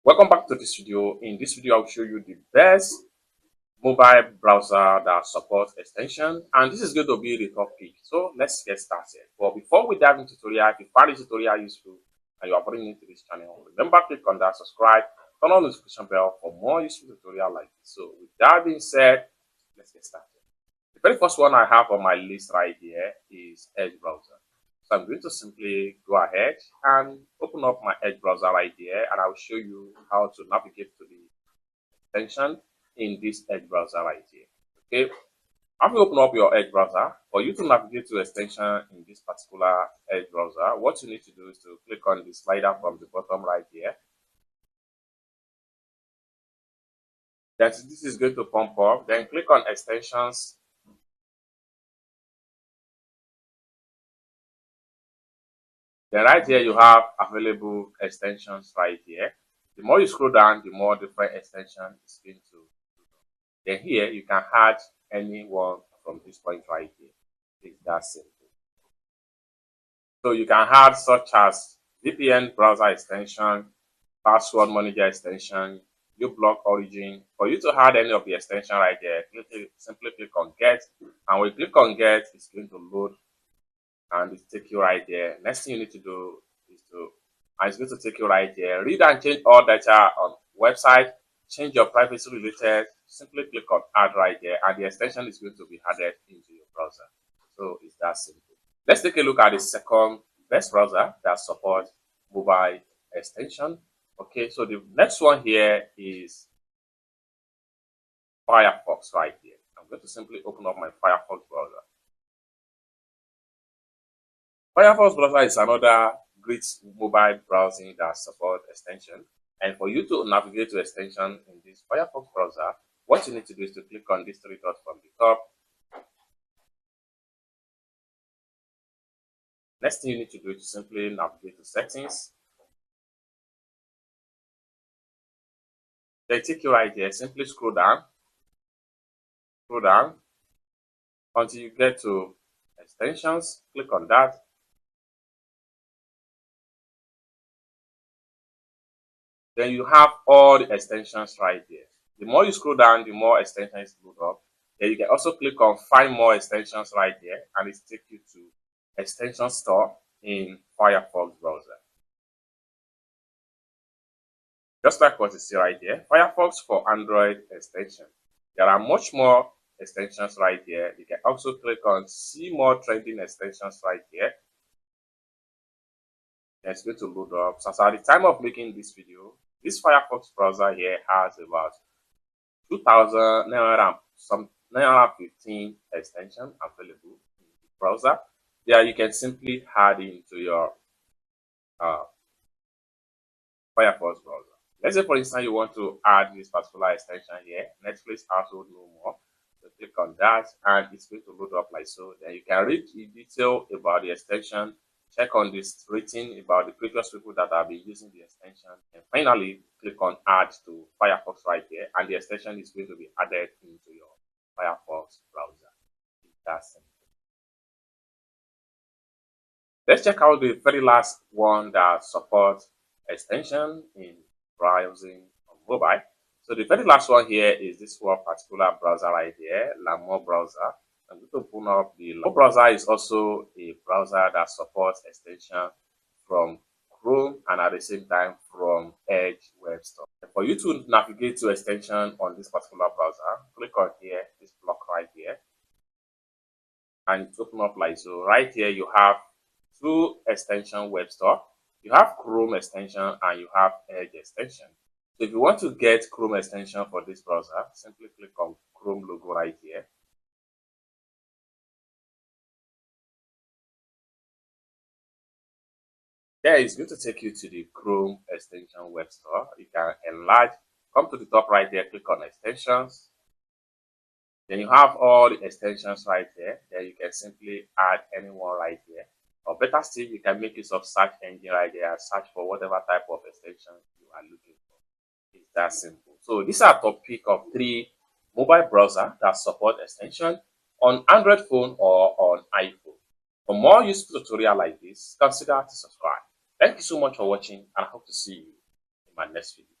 Welcome back to this video. In this video, I'll show you the best mobile browser that supports extension, and this is going to be the topic. So let's get started. But before we dive into tutorial, if you find this tutorial useful and you are brand new to this channel, remember click on that subscribe, turn on the notification bell for more useful tutorial like this. So with that being said, let's get started. The very first one I have on my list right here is Edge browser. So I'm going to simply go ahead and open up my Edge browser right here, and I'll show you how to navigate to the extension in this Edge browser right here. Okay, after you open up your Edge browser, for you to navigate to extension in this particular Edge browser, what you need to do is to click on the slider from the bottom right here. This is going to pump up. Then click on extensions. Then right here you have available extensions right here. The more you scroll down, the more different extensions is going to. Then here you can add any one from this point right here. It's that simple. So you can add such as VPN browser extension, password manager extension, uBlock origin. For you to add any of the extension right there, simply click on get, and when you click on get, it's going to load and it take you right there. Next thing you need to do is it's going to take you right there. Read and change all data on website, change your privacy related, simply click on add right there, and the extension is going to be added into your browser. So it's that simple. Let's take a look at the second best browser that supports mobile extension. Okay, so the next one here is Firefox right here. I'm going to simply open up my Firefox browser. Firefox browser is another great mobile browsing that supports extension. And for you to navigate to extension in this Firefox browser, what you need to do is to click on these three dots from the top. Next thing you need to do is to simply navigate to settings. Then take you right here, simply scroll down until you get to extensions. Click on that. Then you have all the extensions right there. The more you scroll down, the more extensions load up. Then you can also click on find more extensions right there, and it takes you to extension store in Firefox browser. Just like what you see right here, Firefox for Android extension. There are much more extensions right here. You can also click on see more trending extensions right here. And it's going to load up. So at the time of making this video, this Firefox browser here has about 2,915 extensions available in the browser. There you can simply add into your Firefox browser. Let's say, for instance, you want to add this particular extension here, Netflix household no more. So click on that, and it's going to load up like so. Then you can read in detail about the extension, check on this rating about the previous people that have been using the extension, and finally click on add to Firefox right here, and the extension is going to be added into your Firefox browser. That's simple. Let's check out the very last one that supports extension in browsing on mobile. So the very last one here is this one particular browser right here, Lemur browser. I'm going to open up the Lemur browser. Is also a browser that supports extension from Chrome and at the same time from Edge web store. For you to navigate to extension on this particular browser, click on here, this block right here, and it's open up like so. Right here you have two extension web store. You have Chrome extension and you have Edge extension. So if you want to get Chrome extension for this browser, simply click on Chrome logo right here. There is going to take you to the Chrome extension web store. You can enlarge, come to the top right there, click on extensions. Then you have all the extensions right there. Then you can simply add anyone right here. Or better still, you can make use of search engine right there and search for whatever type of extension you are looking for. It's that simple. So these are top pick of 3 mobile browser that support extension on Android phone or on iPhone. For more useful tutorial like this, consider to subscribe. Thank you so much for watching, and I hope to see you in my next video.